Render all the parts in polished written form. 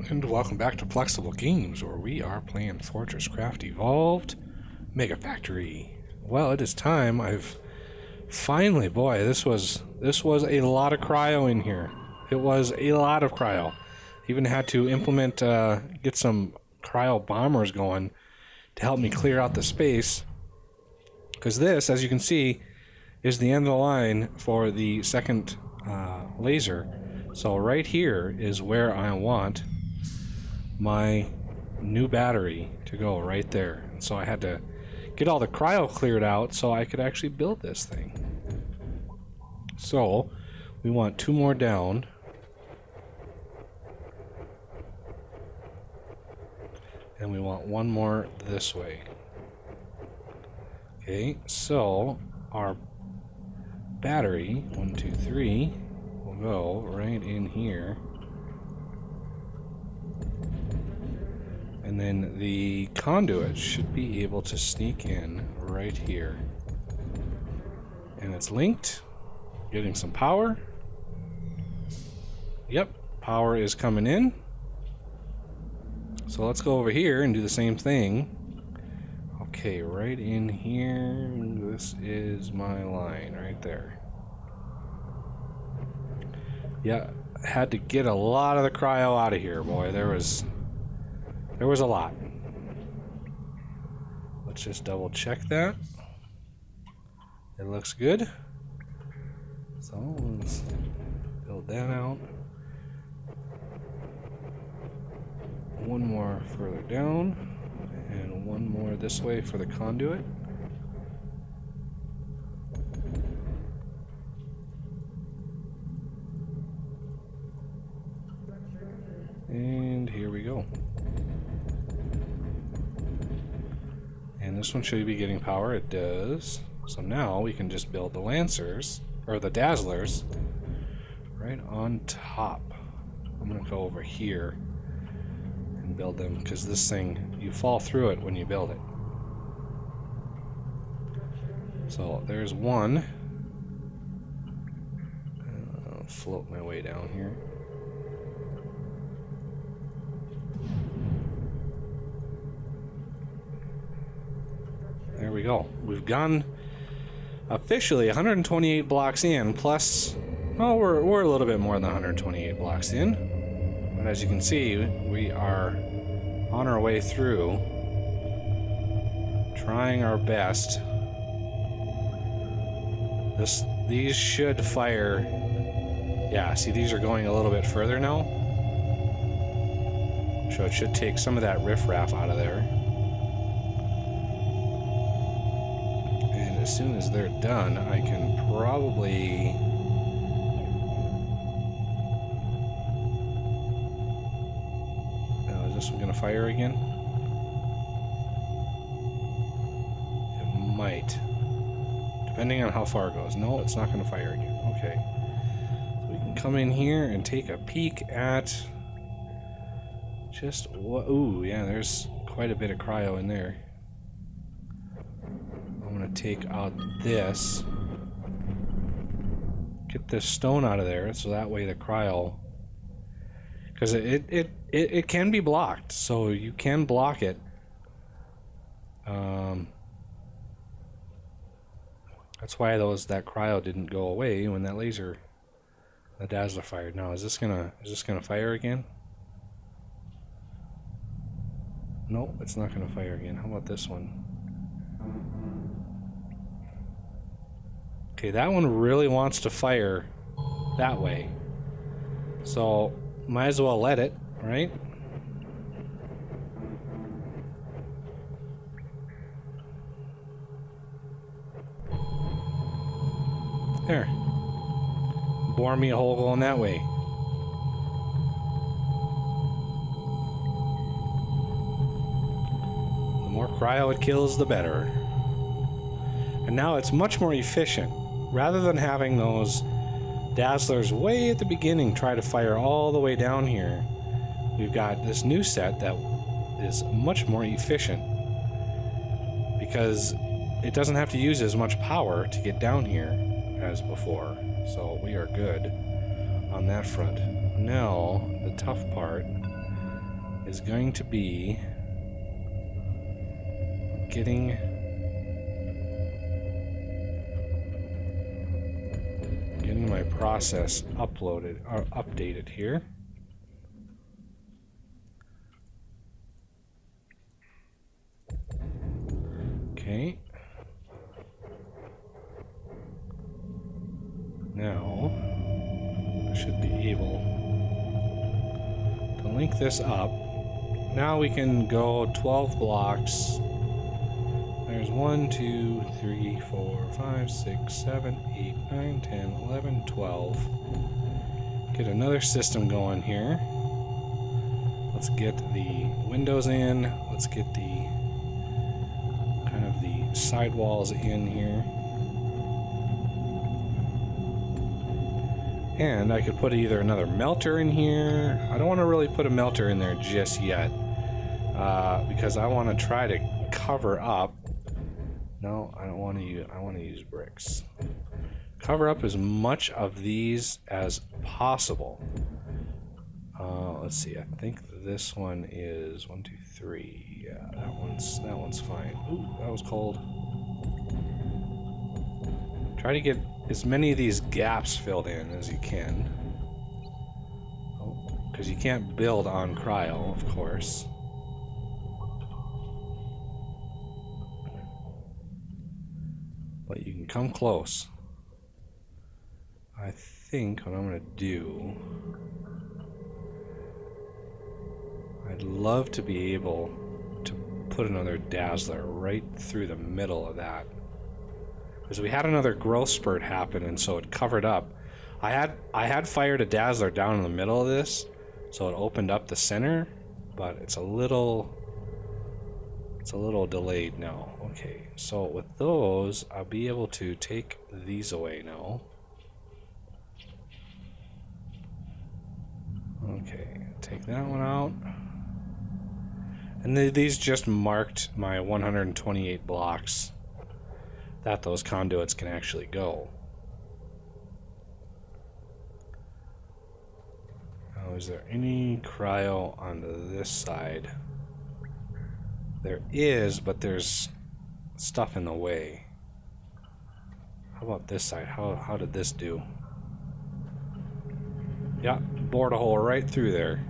And welcome back to Flexible Games, where we are playing FortressCraft Evolved Mega Factory. Well, it is time. I've finally, boy, this was a lot of cryo in here. It was a lot of cryo. Even had to implement, get some cryo bombers going to help me clear out the space. Because this, as you can see, is the end of the line for the second laser. So right here is where I want my new battery to go, right there. And so I had to get all the cryo cleared out so I could actually build this thing. So we want 2 more down. And we want 1 more this way. Okay, so our battery, 1, 2, 3, will go right in here. And then the conduit should be able to sneak in right here. And it's linked, getting some power. Yep, power is coming in. So let's go over here and do the same thing. Okay, right in here, this is my line right there. Yeah, had to get a lot of the cryo out of here, boy. There was a lot. Let's just double check that. It looks good. So let's build that out. 1 more further down, and 1 more this way for the conduit. And here we go. And this one should be getting power. It does. So now we can just build the Lancers, or the Dazzlers, right on top. I'm going to go over here and build them, because this thing, you fall through it when you build it. So there's 1. I'll float my way down here. There we go. We've gone officially 128 blocks in, plus, well, we're a little bit more than 128 blocks in. But as you can see, we are on our way through, trying our best. These should fire. Yeah, see, these are going a little bit further now. So it should take some of that riffraff out of there. As soon as they're done, I can probably... Now, is this one going to fire again? It might. Depending on how far it goes. No, it's not going to fire again. Okay. So we can come in here and take a peek at just what... Ooh, yeah, there's quite a bit of cryo in there. I'm going to take out this, get this stone out of there, so that way the cryo, because it can be blocked, so you can block it. That's why that cryo didn't go away when that laser, the Dazzler, fired. Now is this gonna fire again? Nope, it's not gonna fire again. How about this one? Okay, that one really wants to fire that way. So, might as well let it, right? There. Bore me a hole going that way. The more cryo it kills, the better. And now it's much more efficient. Rather than having those Dazzlers way at the beginning try to fire all the way down here, we've got this new set that is much more efficient because it doesn't have to use as much power to get down here as before. So we are good on that front. Now, the tough part is going to be getting my process uploaded or updated here. Okay. Now I should be able to link this up. Now we can go 12 blocks. There's 1, 2, 3, 4, 5, 6, 7, 8, 9, 10, 11, 12. Get another system going here. Let's get the windows in. Let's get the kind of the sidewalls in here. And I could put either another melter in here. I don't want to really put a melter in there just yet, because I want to try to cover up. No, I don't want to use. I want to use bricks. Cover up as much of these as possible. Let's see. I think this one is 1, 2, 3. Yeah, that one's fine. Ooh, that was cold. Try to get as many of these gaps filled in as you can. Oh, because you can't build on cryo, of course. But you can come close. I think what I'm going to do... I'd love to be able to put another dazzler right through the middle of that. Because we had another growth spurt happen, and so it covered up. I had fired a dazzler down in the middle of this, so it opened up the center, but it's a little delayed now. Okay, so with those, I'll be able to take these away now. Okay, take that one out. And these just marked my 128 blocks that those conduits can actually go. Now, is there any cryo on this side? There is, but there's stuff in the way. How about this side? How did this do? Yeah, bored a hole right through there.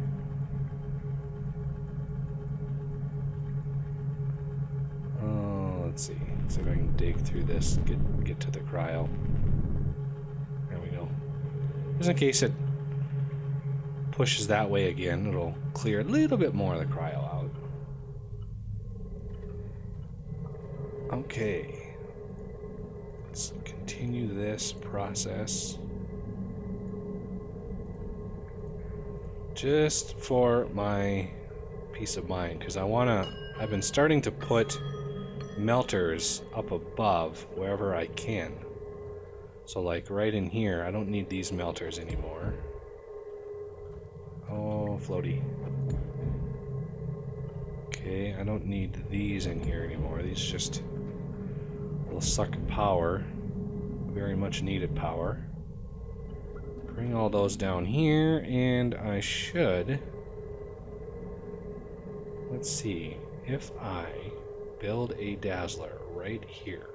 Let's see. See if I can dig through this, get to the cryo. There we go. Just in case it pushes that way again, it'll clear a little bit more of the cryo out. Okay. Let's continue this process. Just for my peace of mind, because I've been starting to put melters up above wherever I can. So like right in here, I don't need these melters anymore. Oh, floaty. Okay, I don't need these in here anymore. These just will suck power. Very much needed power. Bring all those down here, and I should... Let's see. If I build a dazzler right here,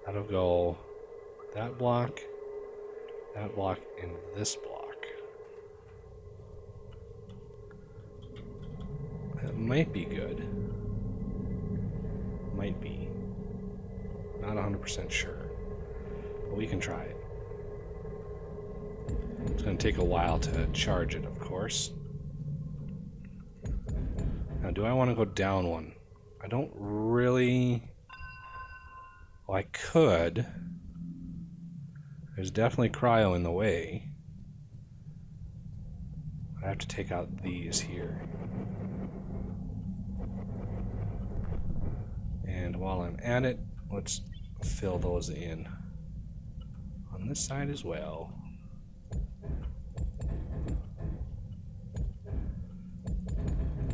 that'll go that block, and this block. That might be good. Might be. Not 100% sure. But we can try it. It's going to take a while to charge it, of course. Now, do I want to go down one? I don't really... Well, I could. There's definitely cryo in the way. I have to take out these here. And while I'm at it, let's fill those in on this side as well.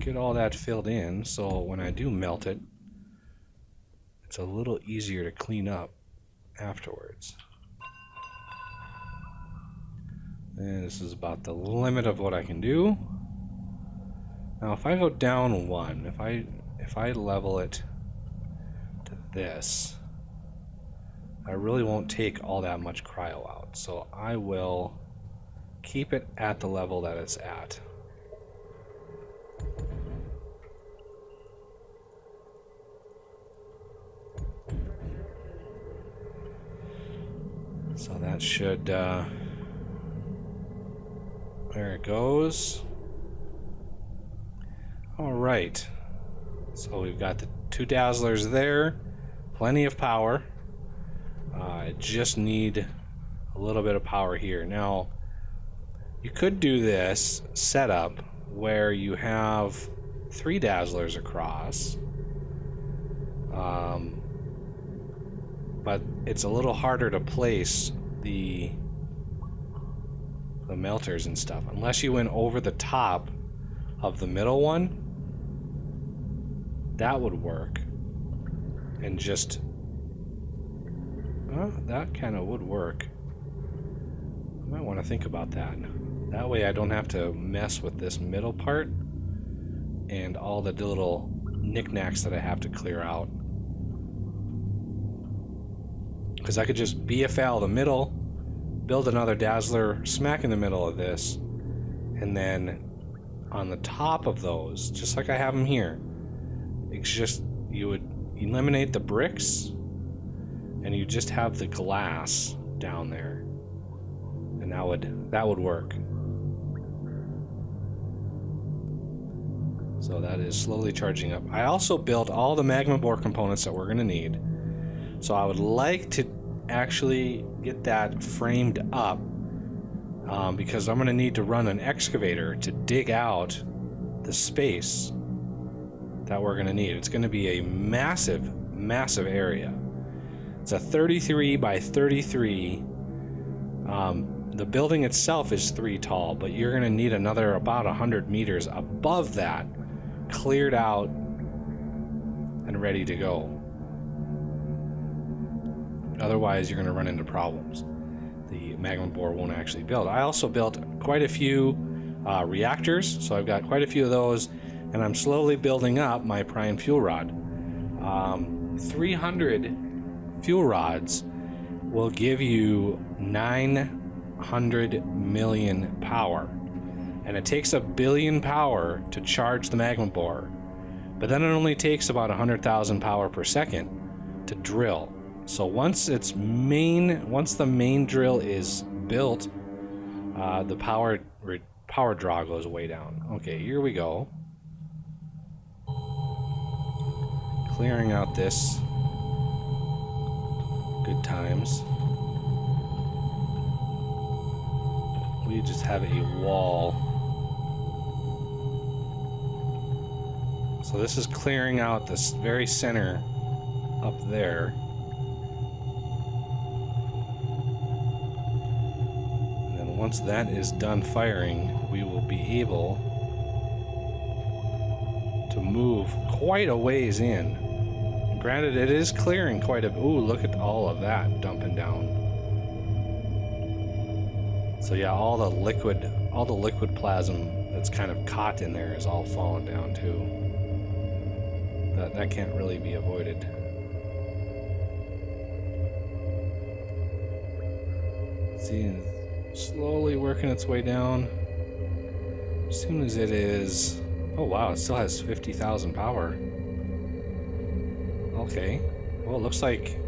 Get all that filled in, so when I do melt it, it's a little easier to clean up afterwards. And this is about the limit of what I can do. Now if I go down one, if I level it to this, I really won't take all that much cryo out. So I will keep it at the level that it's at. So that should, there it goes. All right. So we've got the 2 dazzlers there, plenty of power. I just need a little bit of power here. Now, you could do this setup where you have 3 dazzlers across, but it's a little harder to place the melters and stuff unless you went over the top of the middle one. That would work, and just that kind of would work. I might want to think about that. That way I don't have to mess with this middle part and all the little knickknacks that I have to clear out. Because I could just BFL the middle, build another dazzler smack in the middle of this, and then on the top of those, just like I have them here, it's just, you would eliminate the bricks and you just have the glass down there, and that would work. So that is slowly charging up. I also built all the magma bore components that we're going to need. So I would like to actually get that framed up, because I'm going to need to run an excavator to dig out the space that we're going to need. It's going to be a massive, massive area. It's a 33 by 33. The building itself is 3 tall, but you're going to need another about 100 meters above that, cleared out and ready to go. Otherwise, you're going to run into problems. The magma bore won't actually build. I also built quite a few reactors, so I've got quite a few of those, and I'm slowly building up my prime fuel rod. 300 fuel rods will give you 900 million power, and it takes 1 billion power to charge the magma bore, but then it only takes about 100,000 power per second to drill. So once the main drill is built, the power draw goes way down. Okay, here we go. Clearing out this. Good times. We just have a wall. So this is clearing out this very center up there. And then once that is done firing, we will be able to move quite a ways in. Granted, it is clearing quite a... Ooh, look at all of that dumping down. So yeah, all the liquid plasm that's kind of caught in there is all falling down too. That can't really be avoided. See, slowly working its way down. As soon as it is... Oh wow, it still has 50,000 power. Okay. Well, it looks like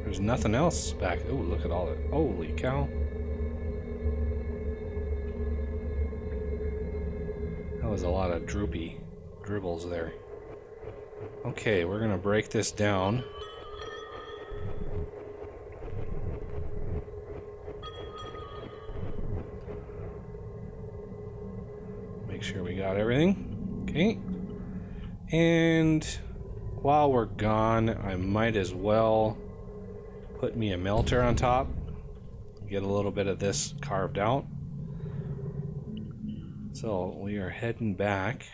there's nothing else back. Oh, look at all it. Holy cow. That was a lot of dribbles there. Okay, we're gonna break this down. Make sure we got everything. Okay. And while we're gone, I might as well put me a melter on top. Get a little bit of this carved out. So we are heading back.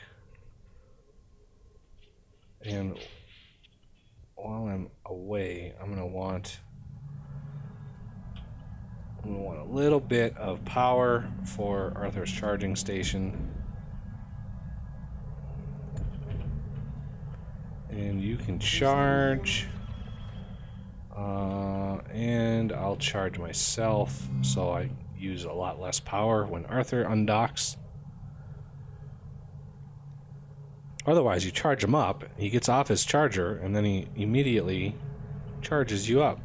And while I'm away, I'm gonna want a little bit of power for Arthur's charging station. can charge. And I'll charge myself so I use a lot less power when Arthur undocks. Otherwise, you charge him up, he gets off his charger, and then he immediately charges you up.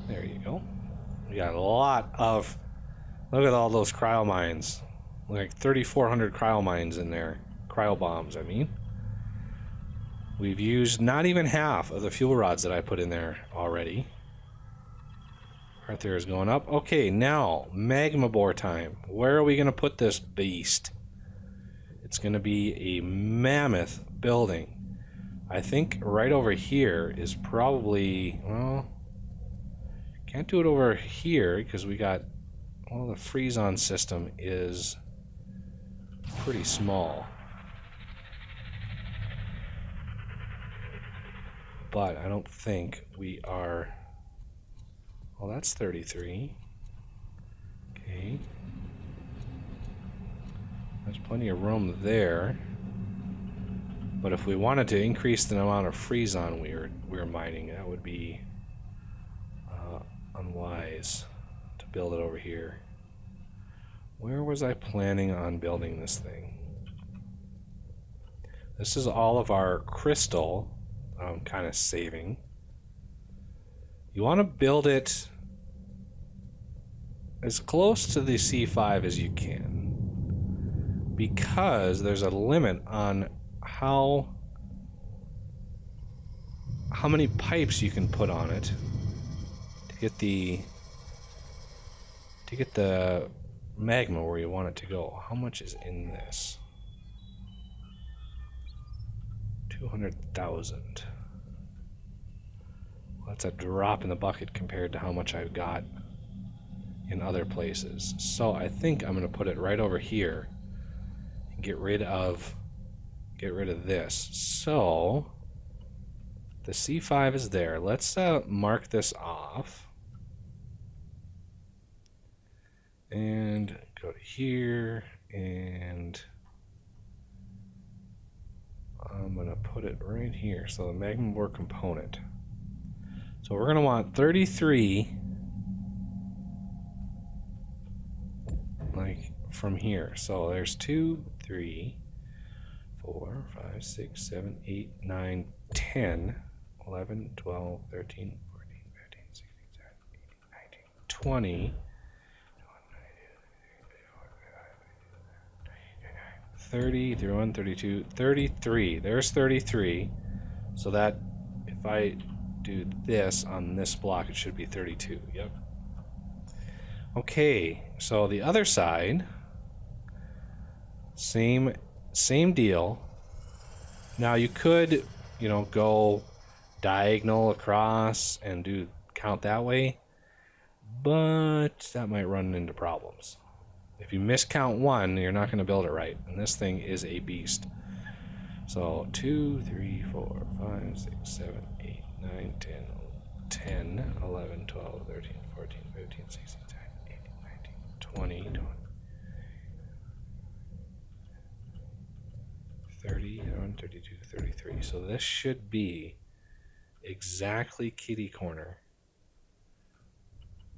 There you go. We got a lot of... Look at all those cryo mines. Like 3,400 cryo mines in there. Cryo bombs, I mean. We've used not even half of the fuel rods that I put in there already. Arthur is going up. Okay, now, magma bore time. Where are we going to put this beast? It's going to be a mammoth building. I think right over here is probably... Well, can't do it over here because we got... Well, the freeze-on system is pretty small. But I don't think we are... Well, that's 33. Okay. There's plenty of room there. But if we wanted to increase the amount of freeze-on we're mining, that would be unwise to build it over here. Where was I planning on building this thing? This is all of our crystal. I'm kind of saving. You want to build it as close to the C5 as you can, because there's a limit on how many pipes you can put on it to get the magma where you want it to go. How much is in this? 200,000. That's a drop in the bucket compared to how much I've got in other places. So I think I'm going to put it right over here and get rid of this. So the C5 is there. Let's mark this off and go to here, and I'm going to put it right here. So the magma bore component. So we're going to want 33, like from here. So there's 2, 3, 4, 5, 6, 7, 8, 9, 10, 11, 12, 13, 14, 15, 16, 17, 18, 19, 20, 30, 31, 32, 33. There's 33. So that if I do this on this block, it should be 32. Yep. Okay, so the other side, same deal. Now you could, go diagonal across and count that way, but that might run into problems. If you miscount one, you're not going to build it right, and this thing is a beast. So 2, 3, 4, 5, 6, 7, 8, 9, 10, 11, 12, 13, 14, 15, 16, 17, 18, 19, 20, 31, 32, 33. So this should be exactly kitty corner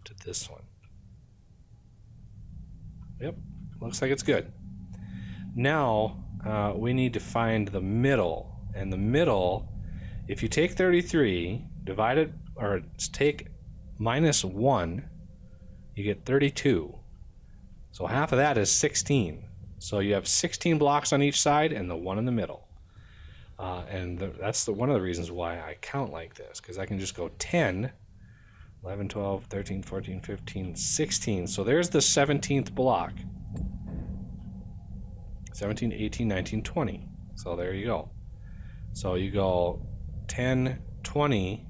to this one. Yep, looks like it's good. Now we need to find the middle, and the middle, if you take 33, divide it, or take minus 1, you get 32. So half of that is 16. So you have 16 blocks on each side and the one in the middle. That's one of the reasons why I count like this, because I can just go 10, 11, 12, 13, 14, 15, 16. So there's the 17th block. 17, 18, 19, 20. So there you go. So you go 10, 20,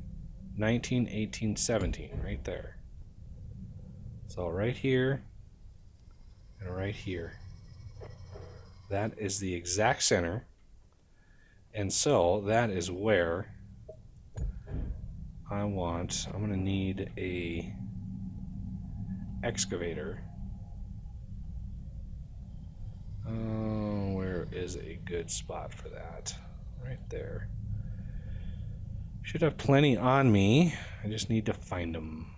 19, 18, 17, right there. So right here and right here. That is the exact center. And so that is where I'm going to need a excavator. Where is a good spot for that. Right there. Should have plenty on me. I just need to find them.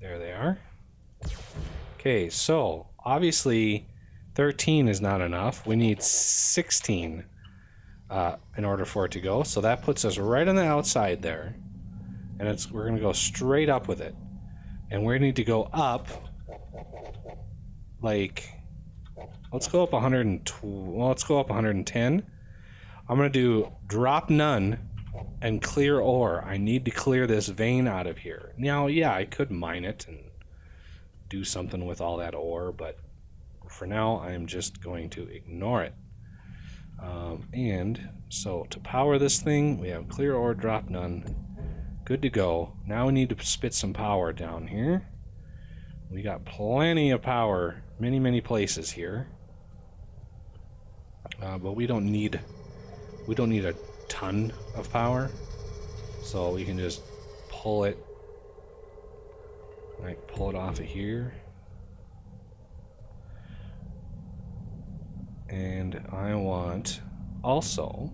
There they are. Okay, so obviously 13 is not enough. We need 16 in order for it to go. So that puts us right on the outside there. And we're going to go straight up with it. And we need to go up, like, let's go up 120. Well, let's go up 110. I'm going to do drop none and clear ore. I need to clear this vein out of here. Now, yeah, I could mine it and do something with all that ore, but for now, I'm just going to ignore it. And so to power this thing, we have clear ore, drop none. Good to go. Now we need to spit some power down here. We got plenty of power, many places here. But we don't need a ton of power, so we can just pull it, like pull it off of here. And I want also,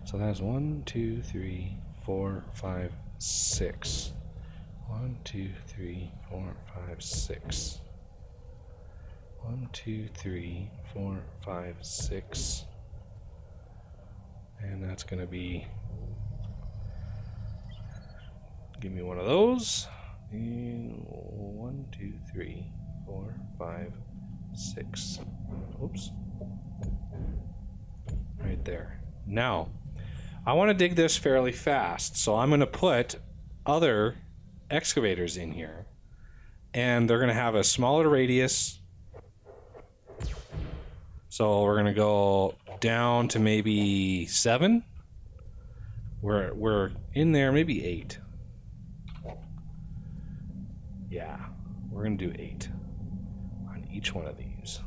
so that's 1, 2, 3, 4, 5, 6. 1, 2, 3, 4, 5, 6. 1, 2, 3, 4, 5, 6. And that's going to be, give me one of those. And 1, 2, 3, 4, 5, 6. Oops. Right there. Now, I want to dig this fairly fast, so I'm going to put other excavators in here. And they're going to have a smaller radius. So we're going to go down to maybe 7. We're in there, maybe 8. Yeah, we're going to do 8 on each one of these.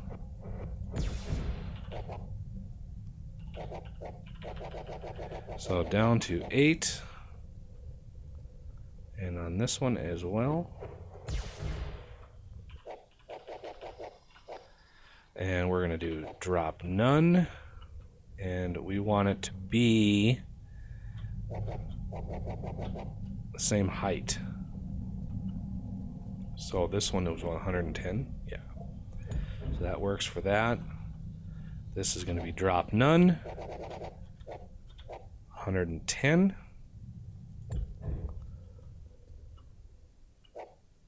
So down to 8. And on this one as well. And we're going to do drop none. And we want it to be the same height. So this one was 110. Yeah. So that works for that. This is going to be drop none. 110.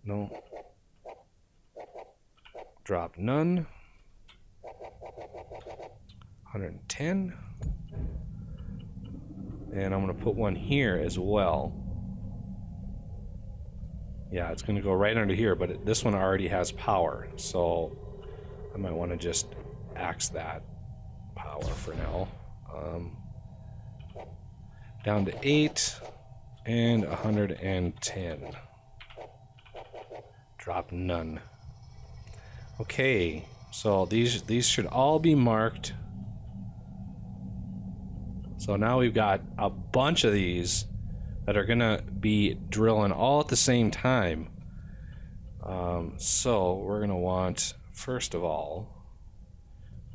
No. Drop none. 110. And I'm going to put one here as well. Yeah, it's going to go right under here, but this one already has power, so I might want to just axe that power for now. Down to 8 and 110. Drop none. Okay, so these should all be marked. So now we've got a bunch of these that are gonna be drilling all at the same time. So we're gonna want, first of all,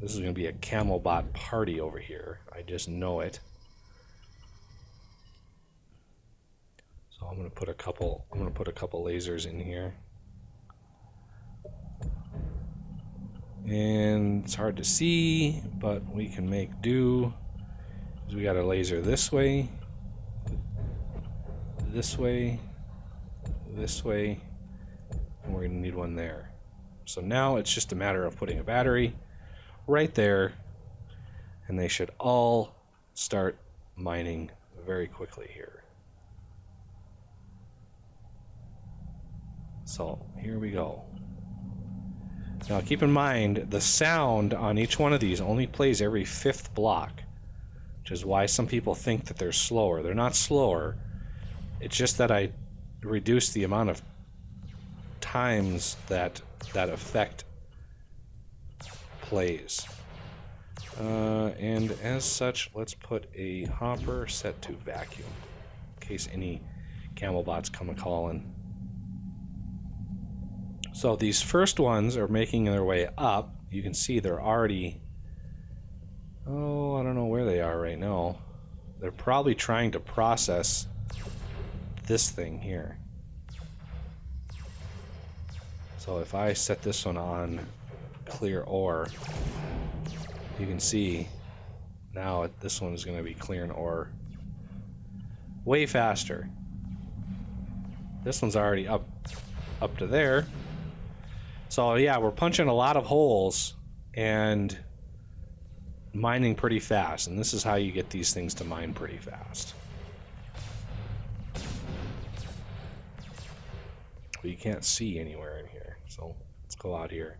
this is gonna be a CamelBot party over here. I just know it. So I'm gonna put a couple lasers in here. And it's hard to see, but we can make do. We got a laser this way, this way, this way, and we're gonna need one there. So now it's just a matter of putting a battery right there, and they should all start mining very quickly here. So here we go. Now keep in mind, the sound on each one of these only plays every 5th block, which is why some people think that they're slower. They're not slower. It's just that I reduced the amount of times that effect plays. And as such, let's put a hopper set to vacuum in case any CamelBots come a-calling. So these first ones are making their way up. You can see they're already Oh, I don't know where they are right now. They're probably trying to process this thing here. So if I set this one on clear ore, you can see now this one is going to be clearing ore way faster. This one's already up to there. So yeah, we're punching a lot of holes and mining pretty fast, and this is how you get these things to mine pretty fast. But you can't see anywhere in here, so let's go out here.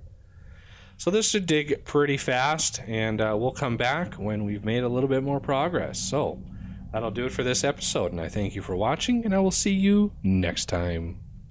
So this should dig pretty fast, and we'll come back when we've made a little bit more progress. So that'll do it for this episode, and I thank you for watching, and I will see you next time.